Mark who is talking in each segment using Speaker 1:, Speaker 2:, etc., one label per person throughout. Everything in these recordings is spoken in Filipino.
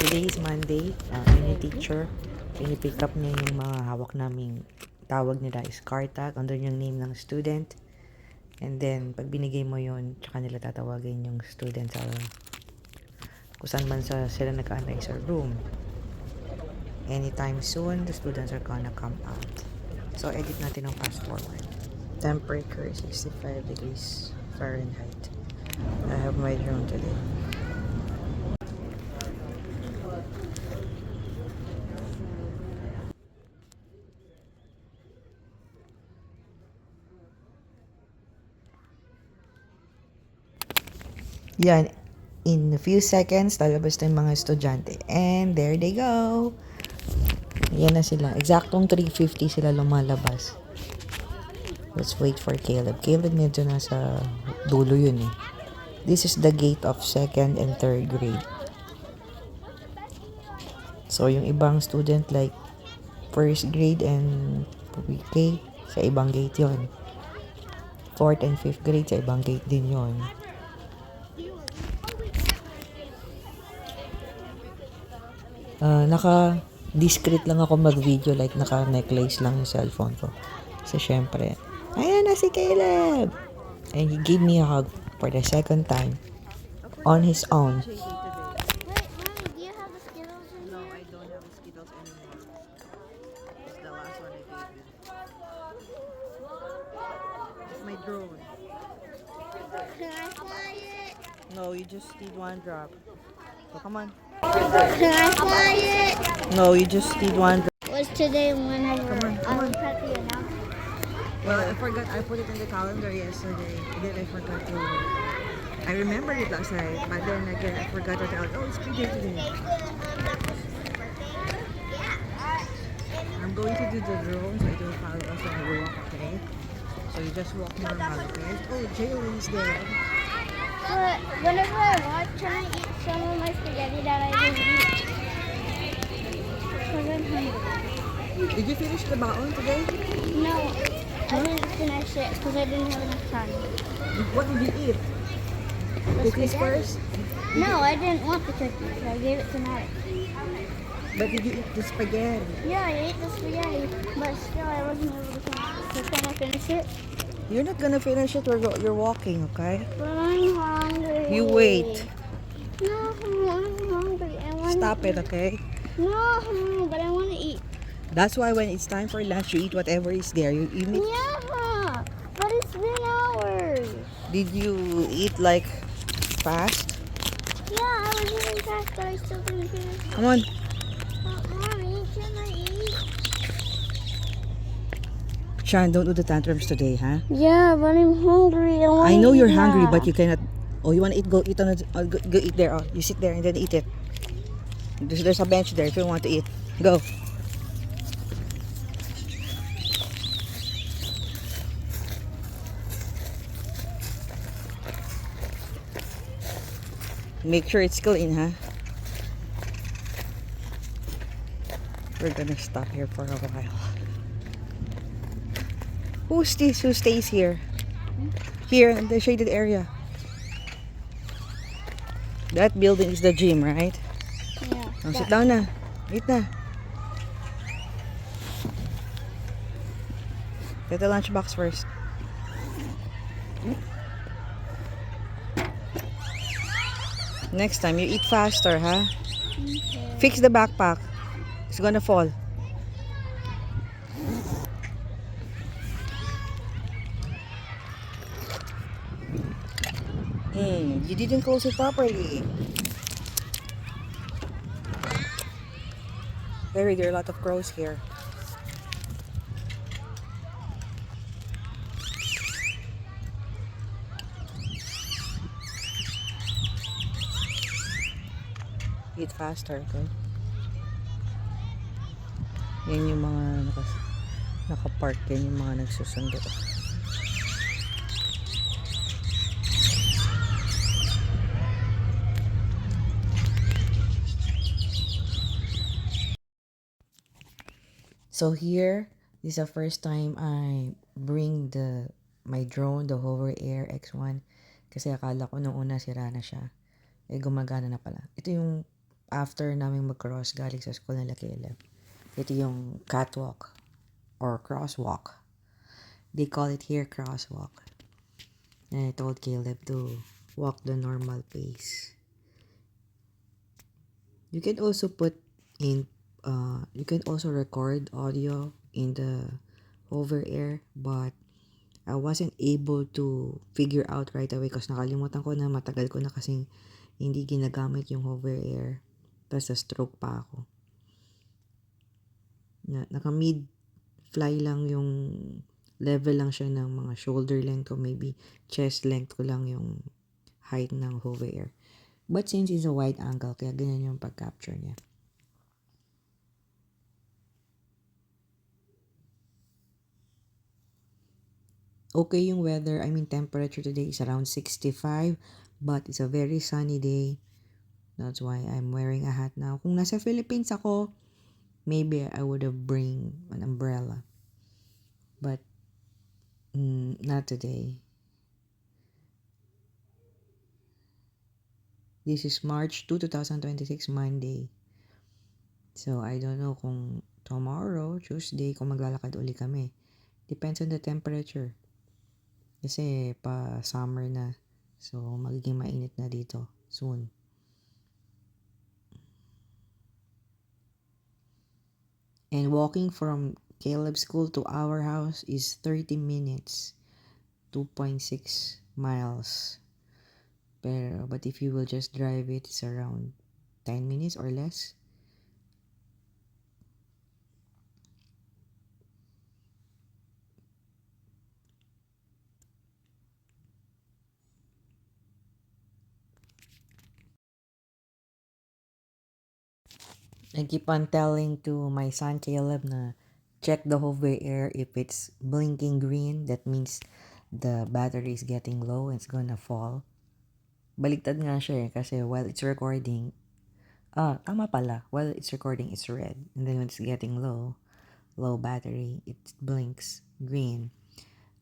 Speaker 1: Today is Monday. Any teacher, pinipick up niya yung mga hawak naming tawag nila is car tag under yung name ng student. And then, pag binigay mo yun, tsaka nila tatawagin yung student sa kung saan man sila nag-aantay sa room. Anytime soon, the students are gonna come out. So, edit natin ang fast forward. Temperature is 65 degrees Fahrenheit. I have my drone today. Yan. In a few seconds, lalabas na yung mga estudyante. And there they go. Yan na sila. Eksaktong 3:50 sila lumalabas. Let's wait for Caleb. Caleb medyo nasa dulo yun eh. This is the gate of 2nd and 3rd grade. So, yung ibang student like 1st grade and pre-K, sa ibang gate yon. 4th and 5th grade, sa ibang gate din yon. Naka-discreet lang ako mag-video, like naka-necklace lang yung cellphone ko. So, syempre, ayan na si Caleb! And he gave me a hug for the second time on his own.
Speaker 2: Wait, Mommy, do you have the Skittles in
Speaker 1: No,
Speaker 2: here?
Speaker 1: I don't have Skittles anymore. It's the last one I gave you. It's my drone.
Speaker 2: Can I fly it?
Speaker 1: No, you just need one drop. So, come on.
Speaker 2: Can I fly it?
Speaker 1: No, you just need one drop.
Speaker 2: Was today whenever
Speaker 1: Come on.
Speaker 2: had the announcement?
Speaker 1: Well, I forgot. I put it in the calendar yesterday. And then I forgot to. I remembered it last night, but then again I forgot to tell. Oh, it's today today. I'm going to do the drone, so it will follow us when we walk. Okay. So you just walk normal. Okay. Oh, Jalen is there.
Speaker 2: But whenever I watch, can I eat some of my spaghetti that I didn't eat? Because I'm hungry.
Speaker 1: Did you finish the baon today?
Speaker 2: No, I didn't finish it because I didn't have enough time.
Speaker 1: What did you eat?
Speaker 2: The
Speaker 1: Cookies
Speaker 2: spaghetti.
Speaker 1: first?
Speaker 2: No, I didn't want the cookies. I gave it to Maddie.
Speaker 1: But did you eat the spaghetti?
Speaker 2: Yeah, I ate the spaghetti, but still I wasn't able to finish it. So can I finish it?
Speaker 1: You're not gonna finish it. You're walking, okay?
Speaker 2: But I'm hungry.
Speaker 1: You wait.
Speaker 2: No, I'm hungry. I want
Speaker 1: Stop it, okay?
Speaker 2: No, but I want to eat.
Speaker 1: That's why when it's time for lunch, you eat whatever is there. You eat.
Speaker 2: Yeah, but it's been hours.
Speaker 1: Did you eat like fast?
Speaker 2: Yeah, I was eating fast, but I still didn't finish.
Speaker 1: Come on.
Speaker 2: Mommy, can I eat?
Speaker 1: Sean, don't do the tantrums today, huh?
Speaker 2: Yeah, but I'm hungry.
Speaker 1: I know you're hungry, but you cannot. Oh, you want to eat? Go eat on. Go eat there. Oh, you sit there and then eat it. There's a bench there if you want to eat. Go. Make sure it's clean, huh? We're gonna stop here for a while. Who's this? Who stays here? Here in the shaded area. That building is the gym, right?
Speaker 2: Yeah.
Speaker 1: Oh, sit down na. Eat na. Get the lunchbox first. Next time, you eat faster, huh?
Speaker 2: Okay.
Speaker 1: Fix the backpack. It's gonna fall. You didn't close it properly. There are a lot of crows here. Eat faster, okay? Yan yung mga nakapark, yan yung mga nagsusundo. So here, this is the first time I bring my drone, the Hover Air X1. Kasi akala ko nung una sira na siya. Eh, gumagana na pala. Ito yung after namin mag-cross galing sa school nila Caleb. Ito yung catwalk or crosswalk. They call it here crosswalk. And I told Caleb to walk the normal pace. You can also you can also record audio in the hover air, but I wasn't able to figure out right away kasi nakalimutan ko na matagal ko na kasing hindi ginagamit yung hover air. Tapos sa stroke pa ako. Naka-mid fly lang yung level lang siya ng mga shoulder length ko, maybe chest length ko lang yung height ng hover air. But since it's a wide angle, kaya ganyan yung pag-capture niya. Okay yung weather, temperature today is around 65, but it's a very sunny day. That's why I'm wearing a hat now. Kung nasa Philippines ako, maybe I would have bring an umbrella. But not today. This is March 2, 2026, Monday. So, I don't know kung tomorrow, Tuesday, kung maglalakad uli kami. Depends on the temperature. Kasi pa summer na. So, magiging mainit na dito soon. And walking from Caleb's school to our house is 30 minutes. 2.6 miles. But if you will just drive it, it's around 10 minutes or less. I keep on telling to my son Caleb na check the hover air. If it's blinking green, that means the battery is getting low and it's gonna fall. Baliktad nga siya kasi while it's recording, tama pala. While it's recording, it's red. And then when it's getting low battery, it blinks green.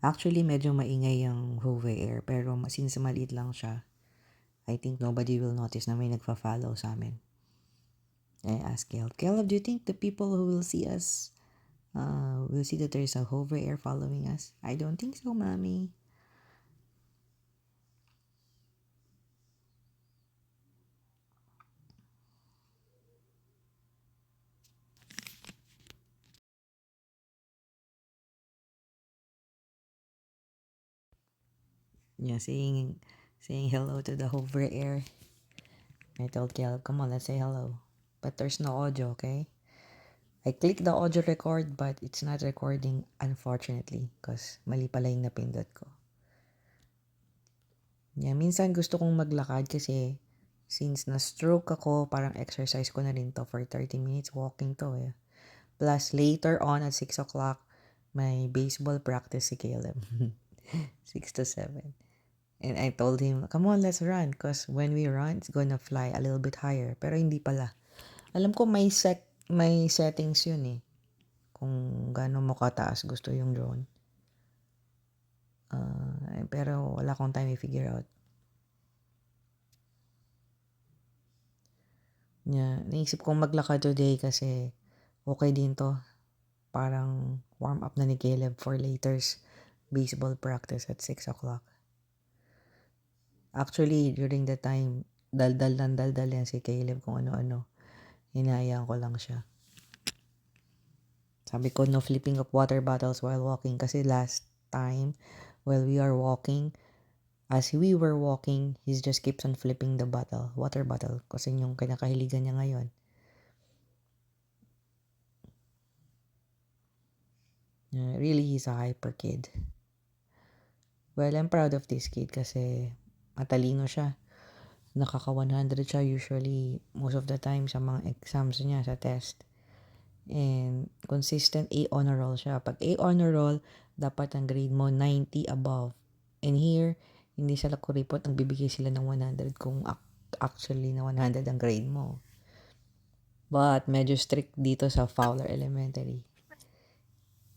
Speaker 1: Actually, medyo maingay yung hover air. Pero since maliit lang siya, I think nobody will notice na may nagfa-follow sa amin. I asked Caleb, do you think the people who will see us will see that there's a hover air following us? I don't think so, Mommy. Yeah, saying hello to the hover air. I told Caleb, come on, let's say hello. But there's no audio, okay? I clicked the audio record, but it's not recording, unfortunately, because mali pala yung napindot ko. Yeah, minsan gusto kong maglakad kasi since na-stroke ako, parang exercise ko na rin to for 30 minutes walking to eh. Plus, later on at 6 o'clock, may baseball practice si Caleb. 6 to 7. And I told him, come on, let's run. Because when we run, it's gonna fly a little bit higher. Pero hindi pala. Alam ko may settings yun eh. Kung gaano mo kataas gusto yung drone. Pero wala akong time i-figure out. Yeah, naisip kong maglakad today kasi okay din to. Parang warm up na ni Caleb for later's baseball practice at 6 o'clock. Actually, during the time, daldal yan si Caleb kung ano-ano. Hinayaan ko lang siya. Sabi ko, no flipping of water bottles while walking. Kasi last time, while we are walking, as we were walking, he just keeps on flipping the water bottle. Kasi yung kinakahiligan niya ngayon. Really, he's a hyper kid. Well, I'm proud of this kid kasi matalino siya. Nakaka 100 siya usually most of the time sa mga exams niya, sa test. And consistent A honor roll siya. Pag A honor roll, dapat ang grade mo 90 above. And here, hindi sila kuripot, ang bibigay sila ng 100 kung actually na 100 ang grade mo. But medyo strict dito sa Fowler Elementary.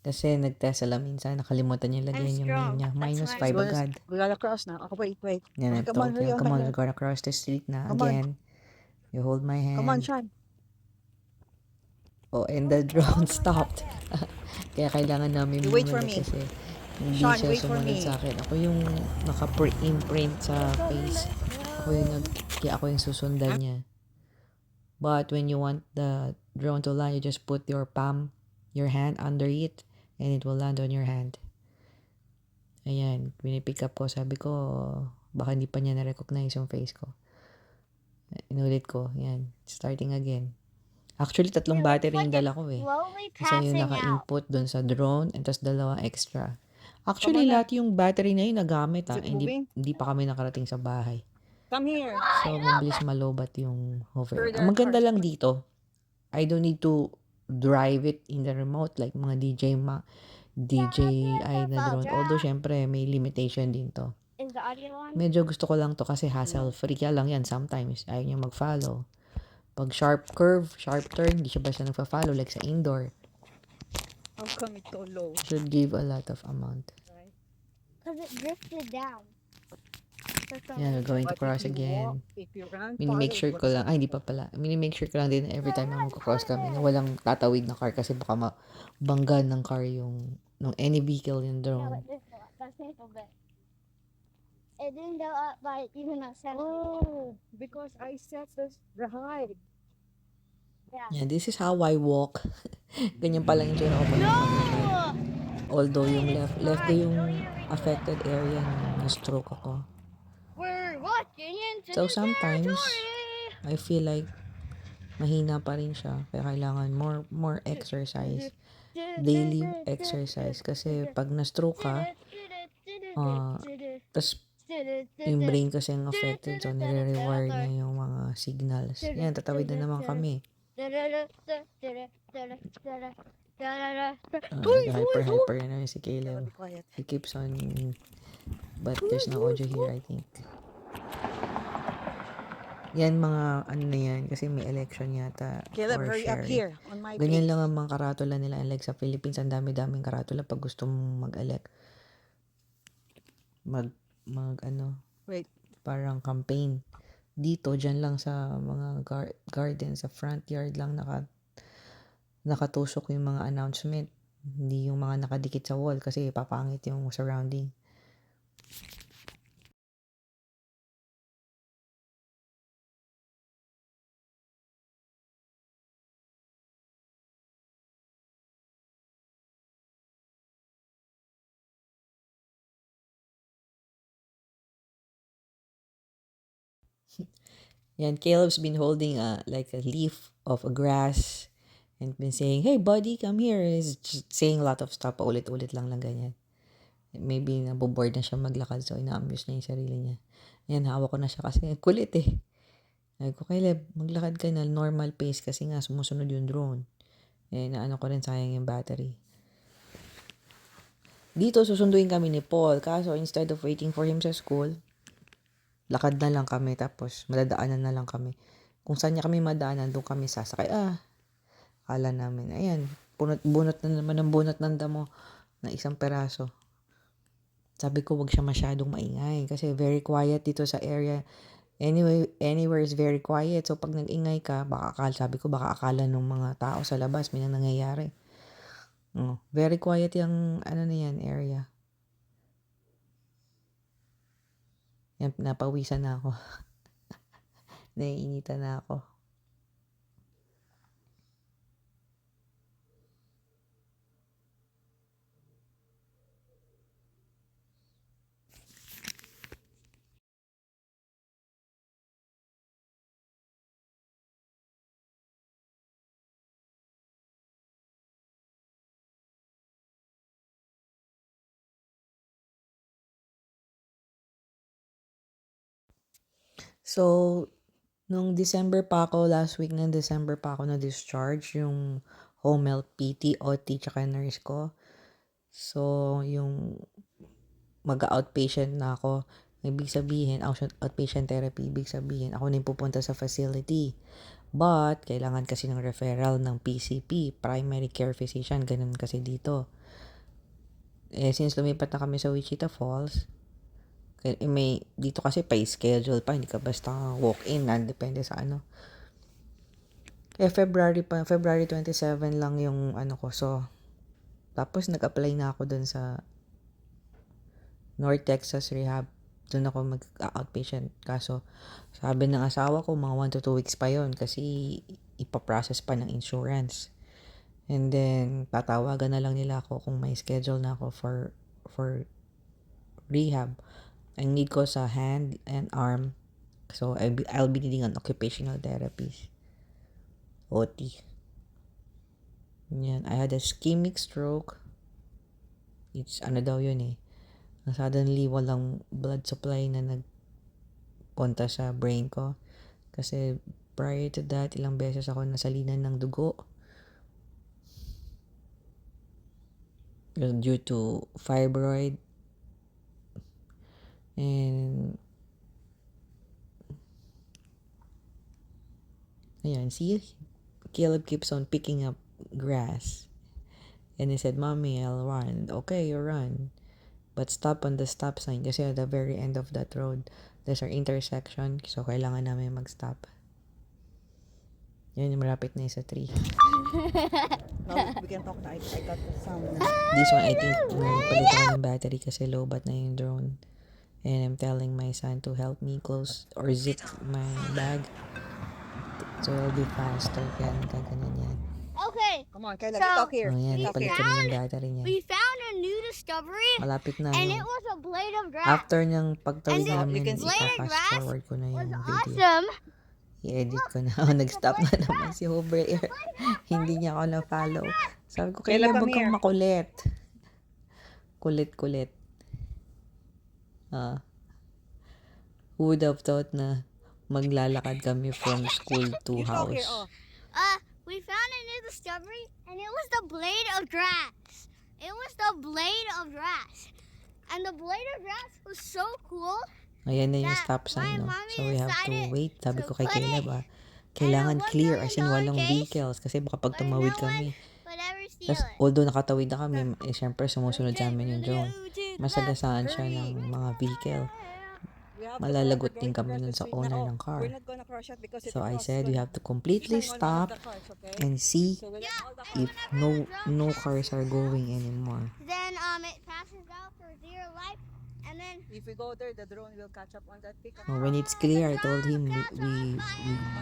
Speaker 1: Kasi nag-test sila minsan, nakalimutan niya lagyan yung name niya. -5 agad.
Speaker 3: We gotta cross now. Oh, wait.
Speaker 1: Yan, I
Speaker 3: Come on,
Speaker 1: told him,
Speaker 3: hurry up,
Speaker 1: come on,
Speaker 3: man.
Speaker 1: we're gonna cross the street na
Speaker 3: Come on.
Speaker 1: again. You hold my hand.
Speaker 3: Come on, Sean.
Speaker 1: Oh, and the drone stopped. Kaya kailangan namin
Speaker 3: You wait for
Speaker 1: bumalik
Speaker 3: me.
Speaker 1: kasi hindi
Speaker 3: Sean,
Speaker 1: siya
Speaker 3: wait for
Speaker 1: sumunod
Speaker 3: me.
Speaker 1: sa akin. Ako yung naka-imprint sa face. Kaya ako yung susundan niya. But when you want the drone to land, you just put your palm, your hand under it, and it will land on your hand. Ayan, pinipick up ko. Sabi ko, baka hindi pa niya na-recognize yung face ko. Inulit ko. Yan, starting again. Actually, 3
Speaker 2: It looks
Speaker 1: battery
Speaker 2: like
Speaker 1: yung dala
Speaker 2: it's
Speaker 1: ko eh.
Speaker 2: slowly
Speaker 1: Isa yung
Speaker 2: passing out.
Speaker 1: naka-input doon sa drone, and tapos 2 extra.
Speaker 3: Come
Speaker 1: Actually,
Speaker 3: on na.
Speaker 1: lahat yung battery na yun nagamit
Speaker 3: Is it
Speaker 1: Hindi,
Speaker 3: moving?
Speaker 1: hindi pa kami nakarating sa bahay.
Speaker 3: Come here.
Speaker 1: So, mabilis malobat yung hover.
Speaker 3: Sure, there
Speaker 1: Ang
Speaker 3: are
Speaker 1: maganda
Speaker 3: cars.
Speaker 1: lang dito, I don't need to drive it in the remote like mga DJI na drone. Although, syempre, may limitation din to.
Speaker 2: Is the audio on?
Speaker 1: Medyo gusto ko lang to kasi hassle-free. Kaya lang yan, sometimes, ayaw niya mag-follow. Pag sharp curve, sharp turn, hindi siya basta nagpa-follow like sa indoor.
Speaker 3: How come it's so low?
Speaker 1: Should give a lot of amount.
Speaker 2: Because it drifted down.
Speaker 1: Yan, we're going to
Speaker 3: But
Speaker 1: cross
Speaker 3: if you
Speaker 1: again.
Speaker 3: walk, if you run,
Speaker 1: Mini-make sure ko lang, hindi pa pala. Mini-make sure ko lang din every time na magko-cross kami na walang tatawid na car kasi baka mabanggan ng car ng any vehicle yung
Speaker 2: No,
Speaker 1: drone.
Speaker 2: it didn't go up. That's a little bit. It didn't go up by even a centimeter.
Speaker 3: oh, because I set the height.
Speaker 2: Yeah.
Speaker 1: Yan, this is how I walk. Ganyan pa lang yung tsura ko pag
Speaker 2: No!
Speaker 1: Although yung left ko yung affected area na stroke ako.
Speaker 2: We're walking into
Speaker 1: So
Speaker 2: the
Speaker 1: sometimes,
Speaker 2: territory.
Speaker 1: I feel like mahina pa rin siya. Kaya kailangan more exercise. Daily exercise. Kasi pag na-stroke ka, tas yung brain kasi ang affected. So, nire-rewire niya yung mga signals. Yan, tatawid na naman kami. Hyper na si Caleb.
Speaker 3: Be quiet.
Speaker 1: He keeps on, but there's no audio here, I think. Yan mga ano na yan kasi may election yata
Speaker 3: Caleb,
Speaker 1: or
Speaker 3: hurry up
Speaker 1: sharing.
Speaker 3: here on my
Speaker 1: Ganyan
Speaker 3: face.
Speaker 1: lang ang mga karatula nila. Like sa Philippines, ang dami-daming karatula pag gusto mong mag-elect.
Speaker 3: Wait.
Speaker 1: Parang campaign. Dito, dyan lang sa mga garden, sa front yard lang nakatusok yung mga announcement. Hindi yung mga nakadikit sa wall kasi papangit yung surrounding. Yan, Caleb's been holding like a leaf of a grass and been saying, "Hey buddy, come here." He's just saying a lot of stuff, paulit-ulit lang ganyan. Maybe naboboard na siya maglakad, so ina-amuse na yung sarili niya. Yan, hawak ko na siya kasi kulit eh. Sabi ko, Caleb, maglakad ka na, normal pace kasi nga sumusunod yung drone. Eh, naano ko rin, sayang yung battery. Dito, susunduin kami ni Paul. Kaso, instead of waiting for him sa school, lakad na lang kami, tapos madadaanan na lang kami. Kung saan niya kami madaanan, doon kami sasakay. Akala namin, ayan, bunot na naman ng bunot ng damo na isang peraso. Sabi ko, wag siya masyadong maingay kasi very quiet dito sa area. Anyway, anywhere is very quiet. So, pag nag-ingay ka, sabi ko, baka akala ng mga tao sa labas, may nangyayari. Very quiet yung, na yan, area. Yan, napawisan na ako. Naiinitan na ako. So, nung December pa ako, last week ng December pa ako na-discharge yung home health PT, OT, tsaka nurse ko. So, yung mag-outpatient na ako, ibig sabihin, outpatient therapy, ibig sabihin, ako na yung pupunta sa facility. But, kailangan kasi ng referral ng PCP, primary care physician, ganun kasi dito. Since lumipat na kami sa Wichita Falls, dito kasi pa schedule pa, hindi ka basta walk-in, depende sa ano. February 27 lang yung ano ko. So, tapos nag-apply na ako dun sa North Texas Rehab. Doon ako mag-outpatient. Kaso, sabi ng asawa ko, mga 1 to 2 weeks pa yon kasi ipaprocess pa ng insurance. And then, tatawagan na lang nila ako kung may schedule na ako for rehab. Ang need ko sa hand and arm. So, I'll be needing an occupational therapist. OT. Yan. I had a ischemic stroke. It's ano daw yun eh. Suddenly, walang blood supply na nagpunta sa brain ko. Kasi prior to that, ilang beses ako nasalinan ng dugo. Due to fibroid. And ayan, see, Caleb keeps on picking up grass. And he said, Mommy, I'll run. Okay, you run. But stop on the stop sign kasi at the very end of that road, there's our intersection. So, kailangan namin mag-stop. Yun, malapit na yung sa tree.
Speaker 3: Now we can talk na. I got the sound na.
Speaker 1: This one, I think, palit ako ng battery kasi low-bat na yung drone. And I'm telling my son to help me close or zip my bag. So, it'll be faster. Kaya nagkaganyan yan.
Speaker 2: Okay,
Speaker 3: Come on, Kayla,
Speaker 2: So,
Speaker 3: get talk here.
Speaker 1: Oh, yan.
Speaker 3: Talk
Speaker 1: Napalit
Speaker 3: here.
Speaker 1: kami ng battery niya.
Speaker 2: we found a new discovery,
Speaker 1: Malapit na.
Speaker 2: and
Speaker 1: No?
Speaker 2: it was a blade of grass.
Speaker 1: After niyang pagtawid
Speaker 2: And then
Speaker 1: namin,
Speaker 3: we can see-
Speaker 2: Blade of
Speaker 1: ipa-fast
Speaker 2: grass
Speaker 1: forward ko na
Speaker 2: was
Speaker 1: yung video.
Speaker 2: awesome.
Speaker 1: I-edit ko na. Oh, nag-stop na naman si Hober. Hindi niya ako na-follow. Sabi ko,
Speaker 3: Kayla,
Speaker 1: kailan
Speaker 3: come
Speaker 1: wag kang
Speaker 3: here.
Speaker 1: makulit. Kulit-kulit. Who would have thought na maglalakad kami from school to
Speaker 3: You talk here.
Speaker 1: house.
Speaker 3: Oh.
Speaker 2: We found a new discovery, and it was the blade of grass. It was the blade of grass. And the blade of grass was so cool.
Speaker 1: Ayan na yung
Speaker 2: That
Speaker 1: stop sign, no?
Speaker 2: my mommy
Speaker 1: So, we have to
Speaker 2: decided
Speaker 1: wait. Sabi
Speaker 2: to
Speaker 1: ko kay
Speaker 2: put
Speaker 1: Caleb,
Speaker 2: it
Speaker 1: kailangan
Speaker 2: in a
Speaker 1: clear,
Speaker 2: $1
Speaker 1: as in walang
Speaker 2: case,
Speaker 1: vehicles. Kasi baka pag
Speaker 2: where
Speaker 1: tumawid
Speaker 2: no
Speaker 1: kami.
Speaker 2: would ever steal
Speaker 1: Tapos,
Speaker 2: it.
Speaker 1: although nakatawid na kami, syempre sumusunod sa amin yung drone. Masagasaan siya ng mga vehicle.
Speaker 3: We have to
Speaker 1: Malalagot
Speaker 3: go-
Speaker 1: din
Speaker 3: we're going
Speaker 1: kami
Speaker 3: to
Speaker 1: nun sa
Speaker 3: cross the street
Speaker 1: owner
Speaker 3: now.
Speaker 1: ng car.
Speaker 3: We're not gonna cross it because if
Speaker 1: So,
Speaker 3: we
Speaker 1: I
Speaker 3: cross,
Speaker 1: said, we
Speaker 3: gonna-
Speaker 1: have to completely
Speaker 3: each one
Speaker 1: stop
Speaker 3: of the cars, okay?
Speaker 1: and see
Speaker 3: So we'll let all the
Speaker 1: if
Speaker 3: cars-
Speaker 1: no cars are going anymore.
Speaker 2: Then it passes out for dear life, and then
Speaker 3: If we go there, the drone will catch up on that pickup.
Speaker 1: When it's clear, I told him we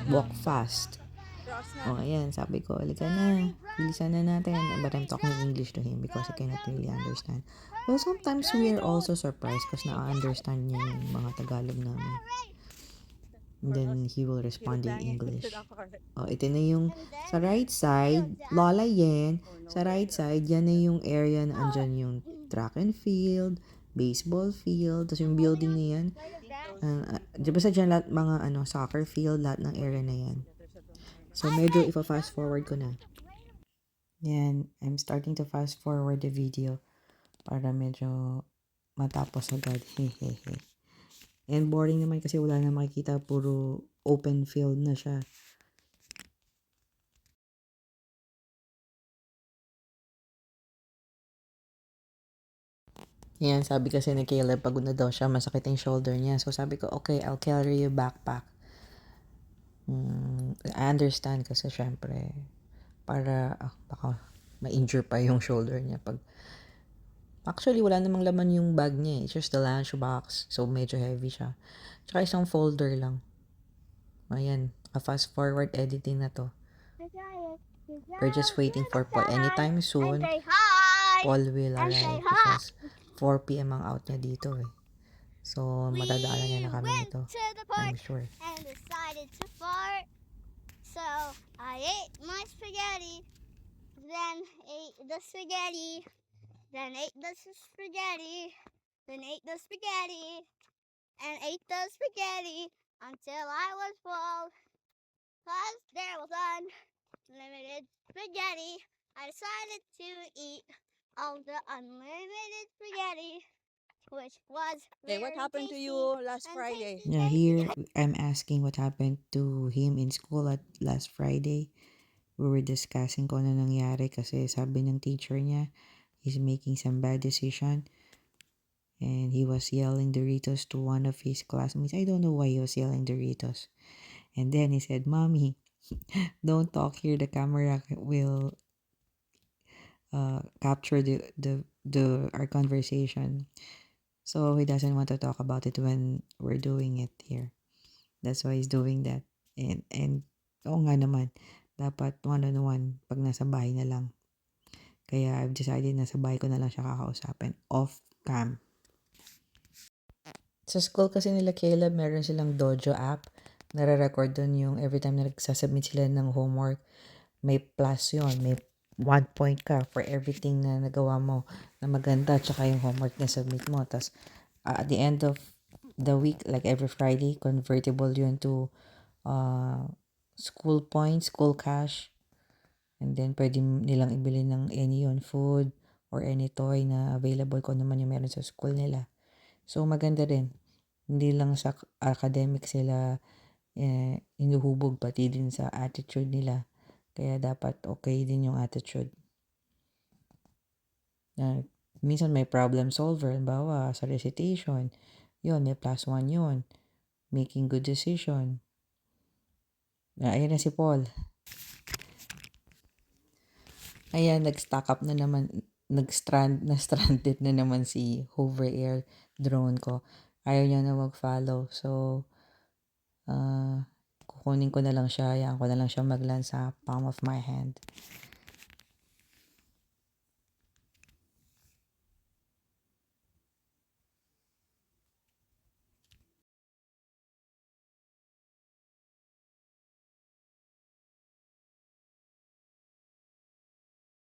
Speaker 1: walk fast.
Speaker 3: Cross na.
Speaker 1: Ayan, sabi ko, halika na, bilisan na natin. But I'm talking English to him because I cannot really understand. Well, sometimes we are also surprised because na-understand niya yung mga Tagalog namin. And then he will respond in English. Oh, ito na yung sa right side, Lola Yen, sa right side, yan na yung area na andyan yung track and field, baseball field, tapos yung building na yan. Di ba sa dyan lahat mga soccer field, lahat ng area na yan. So, medyo ipa-fast forward ko na. Yan, I'm starting to fast forward the video para medyo matapos agad. Hehehe. And boring naman kasi wala na makikita, puro open field na siya. Yan, sabi kasi ni Caleb, pagod na daw siya, masakit yung shoulder niya. So sabi ko, okay, I'll carry your backpack. I understand kasi syempre, para baka ma-injure pa yung shoulder niya. Actually, wala namang laman yung bag niya. It's just the lunch box. So, medyo heavy siya. Tsaka isang folder lang. Ayan, fast forward editing na to. We're just waiting for Paul. Anytime soon,
Speaker 2: say hi.
Speaker 1: Paul will
Speaker 2: And say
Speaker 1: arrive
Speaker 2: hi.
Speaker 1: because 4 p.m. ang out niya dito eh. So,
Speaker 2: We
Speaker 1: matadaanan niya na kami
Speaker 2: went
Speaker 1: nito.
Speaker 2: to the
Speaker 1: I'm
Speaker 2: park
Speaker 1: sure.
Speaker 2: and decided to fart. So I ate my spaghetti, then ate the spaghetti, then ate the spaghetti, then ate the spaghetti, and ate the spaghetti until I was full. Cause there was unlimited spaghetti, I decided to eat all the unlimited spaghetti, which was
Speaker 3: Okay, what
Speaker 2: very
Speaker 3: happened to
Speaker 2: tasty.
Speaker 3: you last
Speaker 2: and
Speaker 3: Friday?
Speaker 2: tasty,
Speaker 1: Yeah,
Speaker 2: tasty.
Speaker 1: here I'm asking what happened to him in school at last Friday. We were discussing kung ano nangyari kasi sabi ng teacher niya, he's making some bad decision. And he was yelling Doritos to one of his classmates. I don't know why he was yelling Doritos. And then he said, Mommy, Don't talk here. The camera will capture our conversation. So he doesn't want to talk about it when we're doing it here. That's why he's doing that. And oo nga naman, dapat one-on-one pag nasa bahay na lang. Kaya I've decided na sa bahay ko na lang siya kakausapin. Off cam. Sa school kasi nila Caleb, meron silang Dojo app. Nare-record dun yung every time na nagsasubmit sila ng homework. May plus yon, may 1 point ka for everything na nagawa mo na maganda, tsaka yung homework na submit mo. Tapos, at the end of the week, like every Friday, convertible yun to school points, school cash. And then, pwede nilang ibili ng any yun, food or any toy na available kung naman yung meron sa school nila. So, maganda rin. Hindi lang sa academic sila inuhubog, pati din sa attitude nila. Kaya dapat okay din yung attitude. Minsan may problem solver. Halimbawa, sa recitation, yun, may +1 yun. Making good decision. Ayan na si Paul. Ayan, nag-stack up na naman. Stranded na naman si hover air drone ko. Ayaw niya na mag-follow. So, kukunin ko na lang siya. Ayan ko na lang siya mag-land sa palm of my hand.